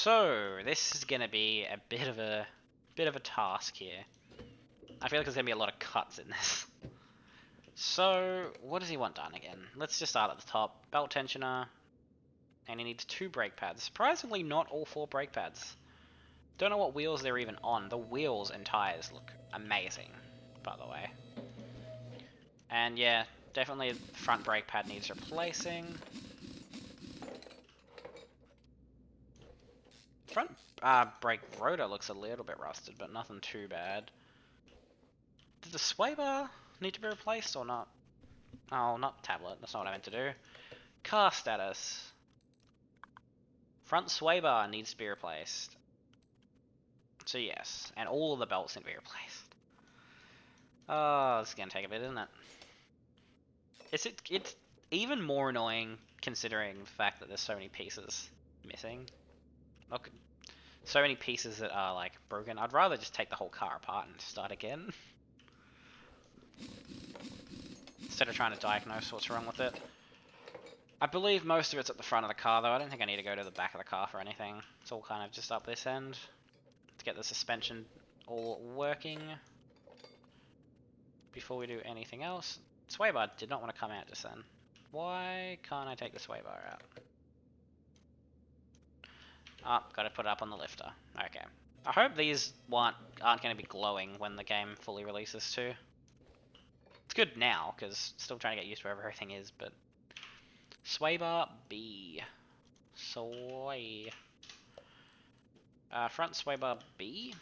So this is gonna be a bit of a task here. I feel like there's gonna be a lot of cuts in this. So what does he want done again? Let's just start at the top. Belt tensioner, and he needs 2 brake pads. Surprisingly, not all 4 brake pads. Don't know what wheels they're even on. The wheels and tires look amazing, by the way. And yeah, definitely the front brake pad needs replacing. Front brake rotor looks a little bit rusted, but nothing too bad. Did the sway bar need to be replaced or not? Oh, not tablet. That's not what I meant to do. Car status. Front sway bar needs to be replaced. So yes, and all of the belts need to be replaced. Oh, this is gonna take a bit, isn't it? It's even more annoying considering the fact that there's so many pieces missing. Look, so many pieces that are like broken. I'd rather just take the whole car apart and start again. Instead of trying to diagnose what's wrong with it. I believe most of it's at the front of the car though. I don't think I need to go to the back of the car for anything. It's all kind of just up this end. To get the suspension all working. Before we do anything else. Sway bar did not want to come out just then. Why can't I take the sway bar out? Oh, gotta put it up on the lifter. Okay. I hope these aren't going to be glowing when the game fully releases too. It's good now, because still trying to get used to where everything is, but... Sway bar B. Sway. Front sway bar B.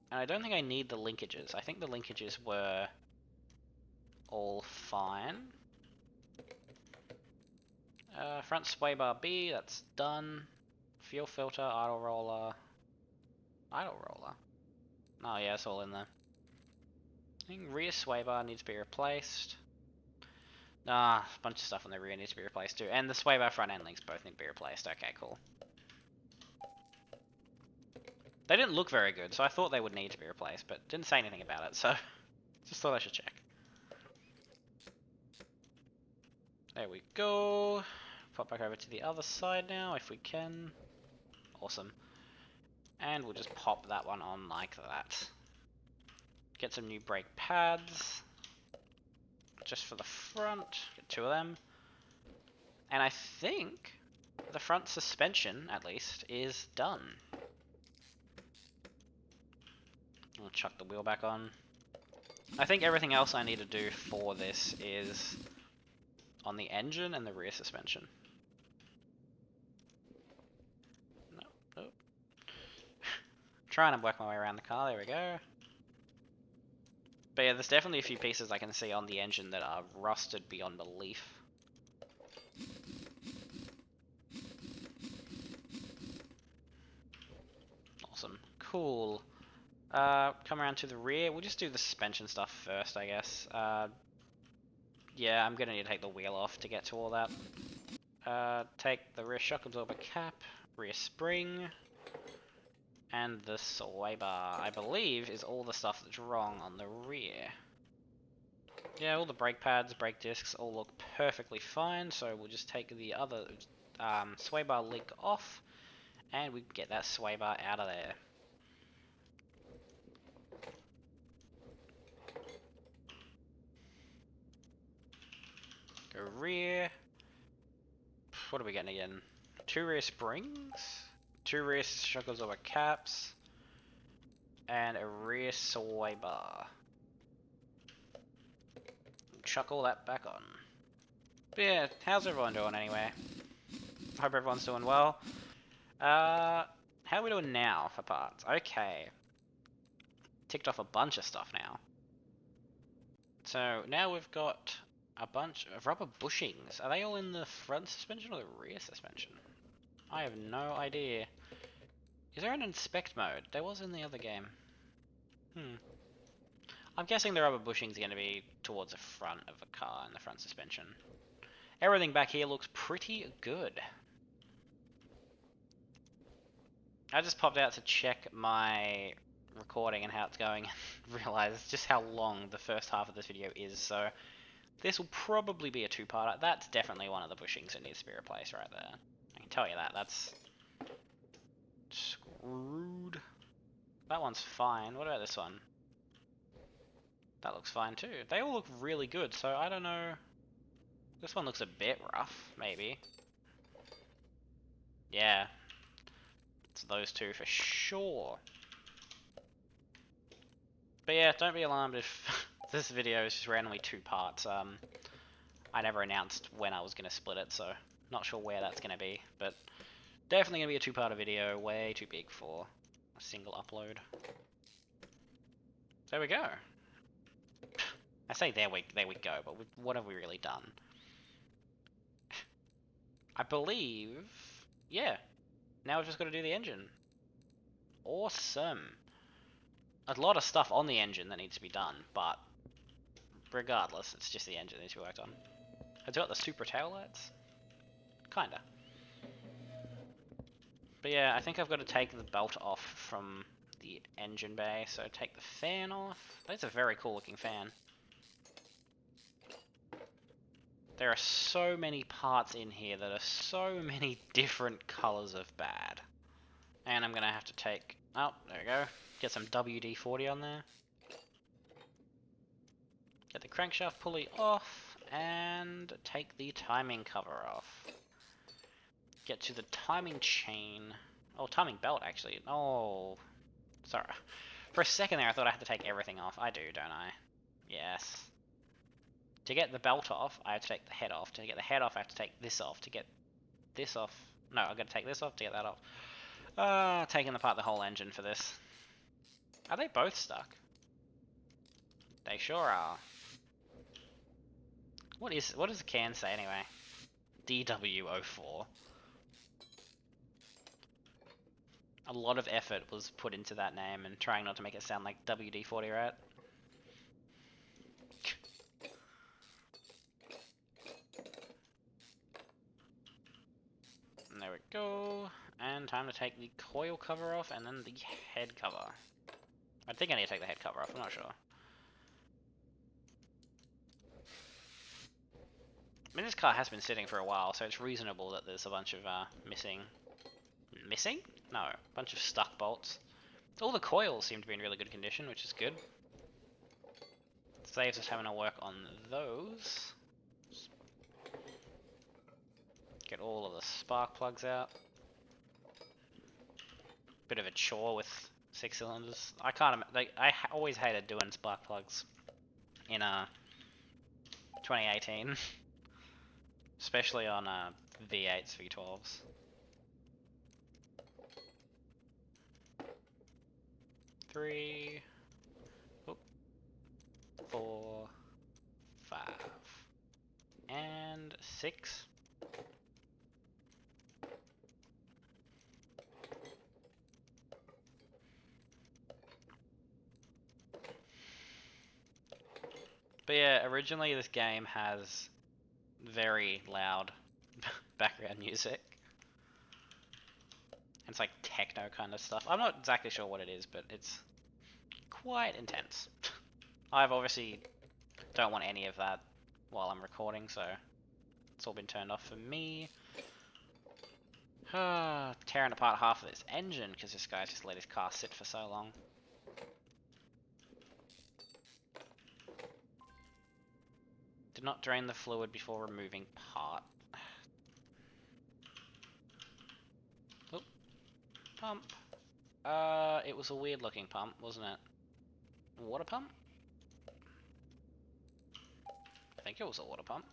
And I don't think I need the linkages. I think the linkages were all fine. Front sway bar B, that's done. Fuel filter, idle roller. Idle roller? Oh yeah, it's all in there. I think rear sway bar needs to be replaced. A bunch of stuff on the rear needs to be replaced too. And the sway bar front end links both need to be replaced. Okay, cool. They didn't look very good, so I thought they would need to be replaced, but didn't say anything about it, so just thought I should check. There we go. Pop back over to the other side now, if we can. Awesome. And we'll just pop that one on like that. Get some new brake pads. Just for the front. Get 2 of them. And I think the front suspension, at least, is done. I'll chuck the wheel back on. I think everything else I need to do for this is on the engine and the rear suspension. No, nope. Trying to work my way around the car, there we go. But yeah, there's definitely a few pieces I can see on the engine that are rusted beyond belief. Awesome. Cool. Come around to the rear. We'll just do the suspension stuff first, I guess. Yeah, I'm gonna need to take the wheel off to get to all that. Take the rear shock absorber cap, rear spring, and the sway bar, I believe, is all the stuff that's wrong on the rear. Yeah, all the brake pads, brake discs all look perfectly fine, so we'll just take the other sway bar link off, and we get that sway bar out of there. Go rear. What are we getting again? 2 rear springs, 2 rear shock absorber caps, and a rear sway bar. Chuck all that back on. But yeah, how's everyone doing anyway? Hope everyone's doing well. How are we doing now for parts? Okay. Ticked off a bunch of stuff now. So now we've got a bunch of rubber bushings. Are they all in the front suspension or the rear suspension? I have no idea. Is there an inspect mode? There was in the other game. I'm guessing the rubber bushings are going to be towards the front of the car and the front suspension. Everything back here looks pretty good. I just popped out to check my recording and how it's going and realized just how long the first half of this video is, so this will probably be a 2-parter. That's definitely one of the bushings that needs to be replaced right there. I can tell you that. Rude. That one's fine. What about this one? That looks fine too. They all look really good, so I don't know. This one looks a bit rough, maybe. Yeah. It's those two for sure. But yeah, don't be alarmed if this video is just randomly 2 parts. I never announced when I was going to split it, so not sure where that's going to be. But definitely going to be a 2-part video, way too big for a single upload. There we go. I say there we go, but what have we really done? I believe, yeah. Now we've just got to do the engine. Awesome. A lot of stuff on the engine that needs to be done, but regardless, it's just the engine that needs to be worked on. Has it got the super taillights? Kinda. But yeah, I think I've got to take the belt off from the engine bay, so take the fan off. That's a very cool looking fan. There are so many parts in here that are so many different colors of bad. And I'm going to have to take... Oh, there we go. Get some WD-40 on there. Get the crankshaft pulley off, and take the timing cover off. Get to the timing chain. Oh, timing belt, actually. Oh, sorry. For a second there, I thought I had to take everything off. I do, don't I? Yes. To get the belt off, I have to take the head off. To get the head off, I have to take this off. To get this off... No, I've got to take this off to get that off. Taking apart the whole engine for this. Are they both stuck? They sure are. What does the can say anyway? DW04. A lot of effort was put into that name and trying not to make it sound like WD-40, right? And there we go. And time to take the coil cover off and then the head cover. I think I need to take the head cover off, I'm not sure. I mean, this car has been sitting for a while, so it's reasonable that there's a bunch of missing? No, a bunch of stuck bolts. All the coils seem to be in really good condition, which is good. Saves us having to work on those. Get all of the spark plugs out. Bit of a chore with 6 cylinders. I can't. I always hated doing spark plugs in 2018. Especially on V8s, V12s. 3, 4, 5, and 6. But yeah, originally this game has very loud background music. It's like techno kind of stuff. I'm not exactly sure what it is, but it's quite intense. I've obviously don't want any of that while I'm recording, so it's all been turned off for me. Tearing apart half of this engine because this guy's just let his car sit for so long. Did not drain the fluid before removing part. Oop. Pump. It was a weird looking pump, wasn't it? Water pump? I think it was a water pump.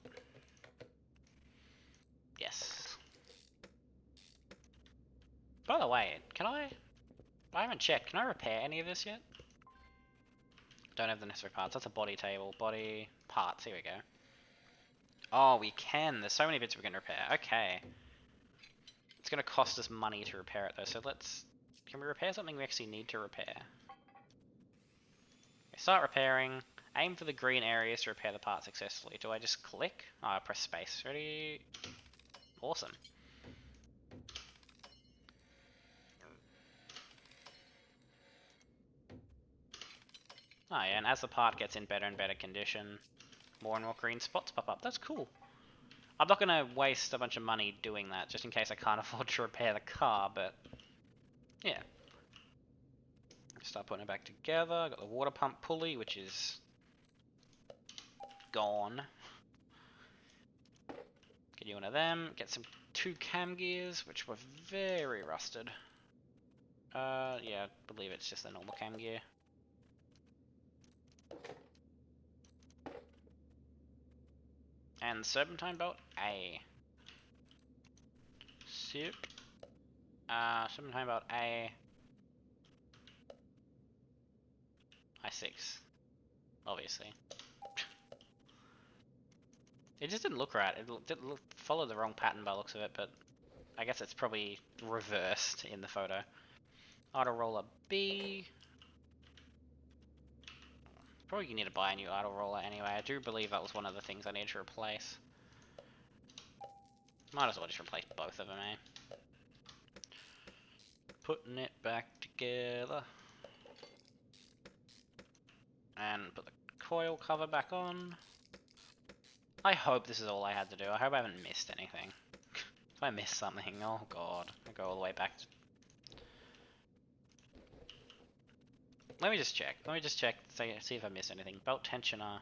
Yes. By the way, I haven't checked, can I repair any of this yet? Don't have the necessary parts. That's a body table. Body parts, here we go. Oh, we can. There's so many bits we can repair. Okay. It's going to cost us money to repair it though, so can we repair something we actually need to repair? Okay, start repairing. Aim for the green areas to repair the part successfully. Do I just click? Oh, I press space. Ready? Awesome. Oh yeah, and as the part gets in better and better condition, more and more green spots pop up. That's cool. I'm not going to waste a bunch of money doing that, just in case I can't afford to repair the car, but yeah, Start putting it back together. Got the water pump pulley, which is gone. Get you one of them. Get some 2 cam gears, which were very rusted. Yeah, I believe it's just a normal cam gear. And serpentine belt A. Soup. Serpentine belt A. I6. Obviously. It just didn't look right. It followed the wrong pattern by the looks of it, but I guess it's probably reversed in the photo. Auto roller B. Probably need to buy a new auto roller anyway. I do believe that was one of the things I need to replace. Might as well just replace both of them, eh? Putting it back together. And put the coil cover back on. I hope this is all I had to do. I hope I haven't missed anything. If I missed something, oh god. I go all the way back. Let me just check. See if I missed anything. Belt tensioner.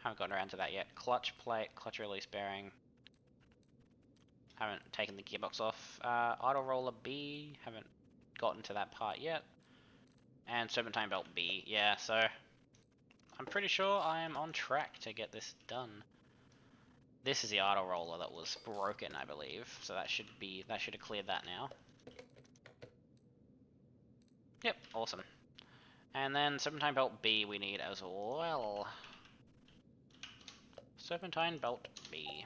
Haven't gotten around to that yet. Clutch plate, clutch release bearing. Haven't taken the gearbox off. Auto roller B. Haven't gotten to that part yet. And serpentine belt B. Yeah, so I'm pretty sure I am on track to get this done. This is the auto roller that was broken, I believe. So that should have cleared that now. Yep, awesome. And then serpentine belt B we need as well. Serpentine belt B.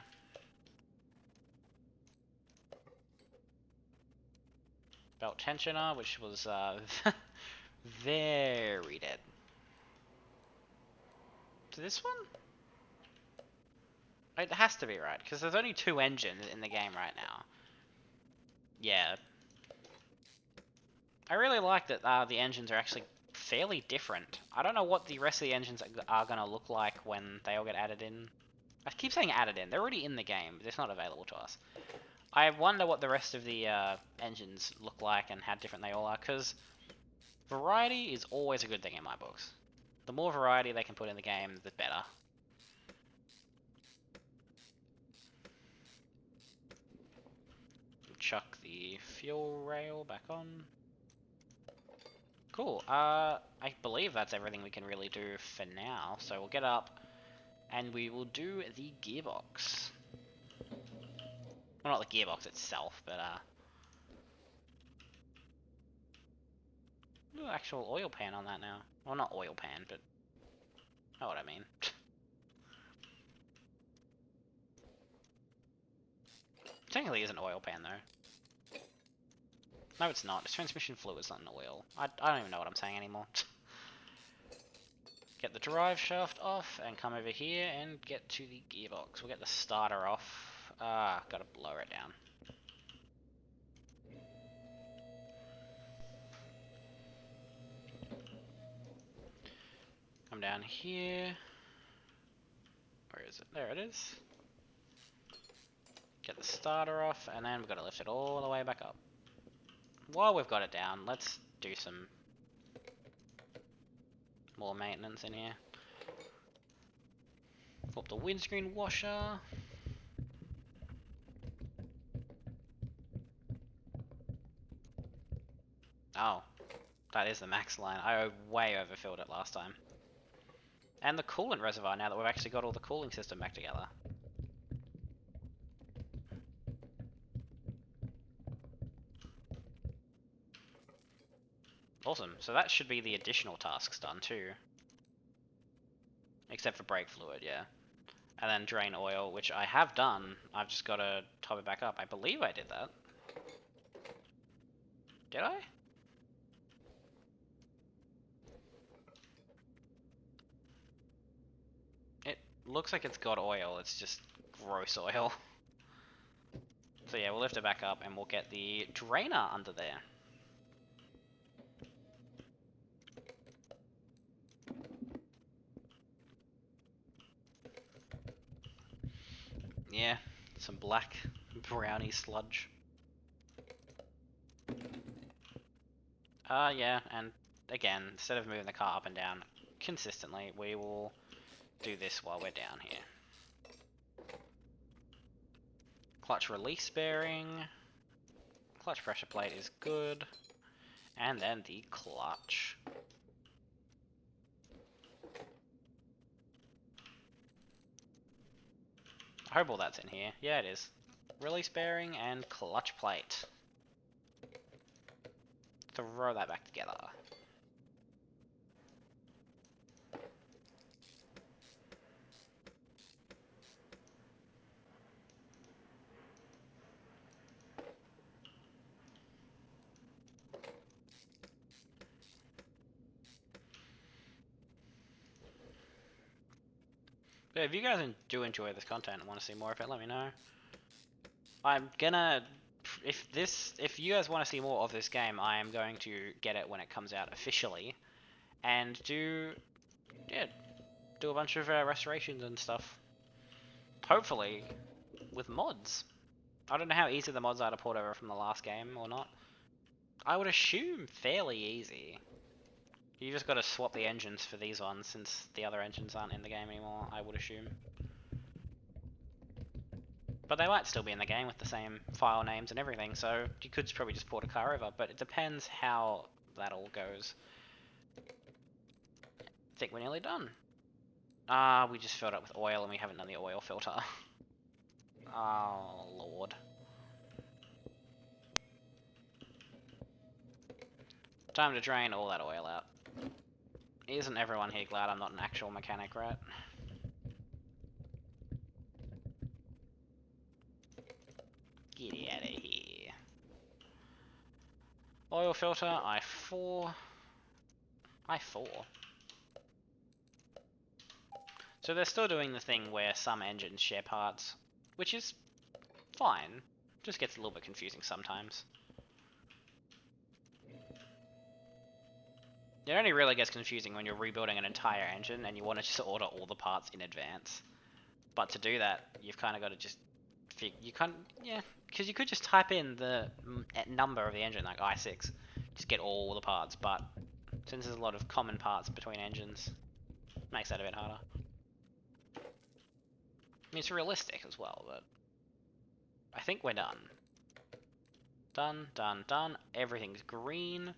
Belt tensioner, which was very dead. So this one? It has to be right, because there's only 2 engines in the game right now. Yeah. I really like that the engines are actually fairly different. I don't know what the rest of the engines are going to look like when they all get added in. I keep saying added in. They're already in the game, but it's not available to us. I wonder what the rest of the engines look like and how different they all are, because variety is always a good thing in my books. The more variety they can put in the game, the better. Chuck the fuel rail back on. Cool. I believe that's everything we can really do for now. So we'll get up and we will do the gearbox. Well, not the gearbox itself, but actual oil pan on that now. Well, not oil pan, but you know what I mean. Technically, is an oil pan though. No, it's not. It's transmission fluid's not an oil. I don't even know what I'm saying anymore. Get the drive shaft off and come over here and get to the gearbox. We'll get the starter off. Gotta lower it down. Come down here. Where is it? There it is. Get the starter off, and then we've got to lift it all the way back up. While we've got it down, let's do some more maintenance in here. Flip the windscreen washer. Oh, that is the max line. I way overfilled it last time. And the coolant reservoir, now that we've actually got all the cooling system back together. Awesome, so that should be the additional tasks done too. Except for brake fluid, yeah. And then drain oil, which I have done. I've just got to top it back up. I believe I did that. Did I? It looks like it's got oil, it's just gross oil. So yeah, we'll lift it back up and we'll get the drainer under there. Yeah, some black brownie sludge. Yeah, and again, instead of moving the car up and down consistently, we will do this while we're down here. Clutch release bearing. Clutch pressure plate is good. And then the clutch. I hope all that's in here. Yeah, it is. Release bearing and clutch plate. Throw that back together. But if you guys do enjoy this content and want to see more of it, let me know. I'm gonna, if you guys want to see more of this game, I am going to get it when it comes out officially, and do a bunch of restorations and stuff. Hopefully, with mods. I don't know how easy the mods are to port over from the last game or not. I would assume fairly easy. You just got to swap the engines for these ones, since the other engines aren't in the game anymore, I would assume. But they might still be in the game with the same file names and everything, so you could probably just port a car over, but it depends how that all goes. I think we're nearly done. We just filled up with oil and we haven't done the oil filter. Oh, Lord. Time to drain all that oil out. Isn't everyone here glad I'm not an actual mechanic, right? Get out of here. Oil filter, I4. I4. So they're still doing the thing where some engines share parts, which is fine. Just gets a little bit confusing sometimes. It only really gets confusing when you're rebuilding an entire engine and you want to just order all the parts in advance. But to do that, you've kind of got to just because you could just type in the number of the engine, like I6, just get all the parts, but since there's a lot of common parts between engines, it makes that a bit harder. I mean, it's realistic as well, but I think we're done. Done. Everything's green.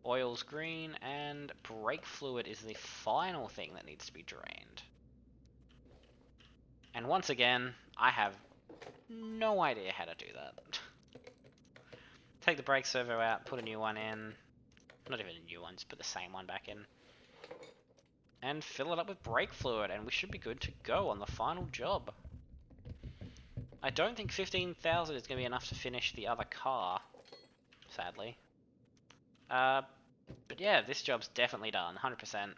Oil's green, and brake fluid is the final thing that needs to be drained. And once again, I have no idea how to do that. Take the brake servo out, put a new one in. Not even a new one, just put the same one back in. And fill it up with brake fluid, and we should be good to go on the final job. I don't think 15,000 is going to be enough to finish the other car, sadly. But yeah, this job's definitely done, 100%.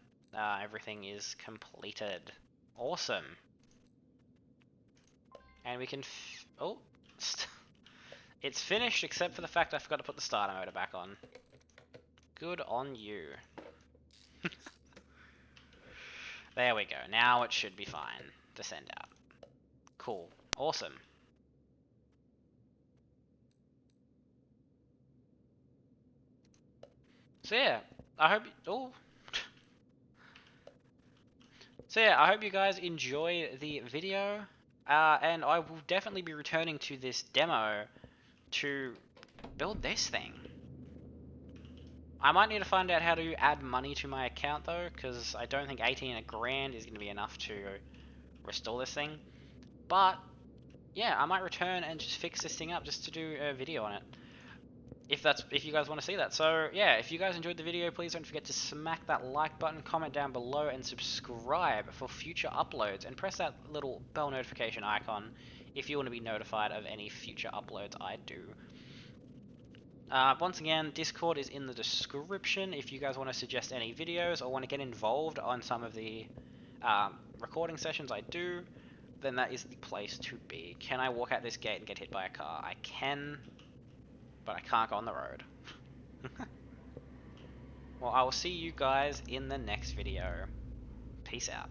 Everything is completed. Awesome. And we can oh, it's finished except for the fact I forgot to put the starter motor back on. Good on you. There we go. Now it should be fine to send out. Cool. Awesome. So yeah, I hope I hope you guys enjoy the video, and I will definitely be returning to this demo to build this thing. I might need to find out how to add money to my account though, because I don't think 18 grand is going to be enough to restore this thing. But yeah, I might return and just fix this thing up just to do a video on it. If you guys want to see that. So yeah, if you guys enjoyed the video, please don't forget to smack that like button, comment down below, and subscribe for future uploads, and press that little bell notification icon if you want to be notified of any future uploads I do. Once again, Discord is in the description if you guys want to suggest any videos or want to get involved on some of the recording sessions I do, then that is the place to be. Can I walk out this gate and get hit by a car? I can, but I can't go on the road. Well, I will see you guys in the next video. Peace out.